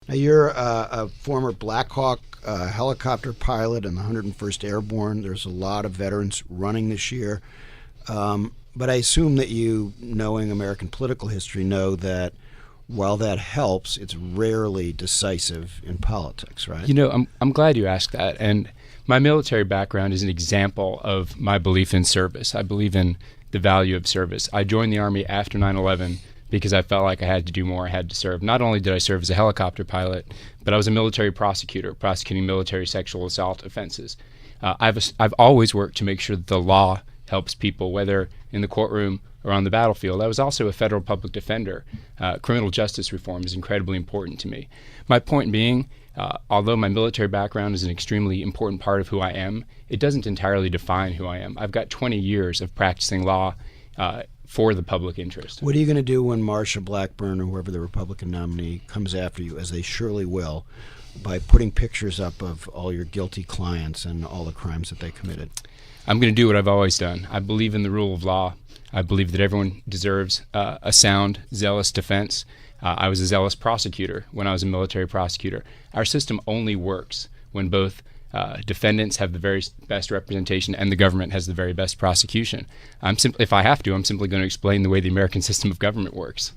Now, you're a former Black Hawk helicopter pilot in the 101st Airborne. There's a lot of veterans running this year. But I assume that you, knowing American political history, know that while that helps, it's rarely decisive in politics, right? I'm glad you asked that. And my military background is an example of my belief in service. I believe in the value of service. I joined the Army after 9/11 because I felt like I had to do more. I had to serve. Not only did I serve as a helicopter pilot, but I was a military prosecutor, prosecuting military sexual assault offenses. I've always worked to make sure that the law helps people, whether in the courtroom or on the battlefield. I was also a federal public defender. Criminal justice reform is incredibly important to me. My point being, although my military background is an extremely important part of who I am, it doesn't entirely define who I am. I've got 20 years of practicing law for the public interest. What are you going to do when Marsha Blackburn or whoever the Republican nominee comes after you, as they surely will, by putting pictures up of all your guilty clients and all the crimes that they committed? I'm going to do what I've always done. I believe in the rule of law. I believe that everyone deserves a sound, zealous defense. I was a zealous prosecutor when I was a military prosecutor. Our system only works when both defendants have the very best representation and the government has the very best prosecution. If I have to, I'm simply going to explain the way the American system of government works.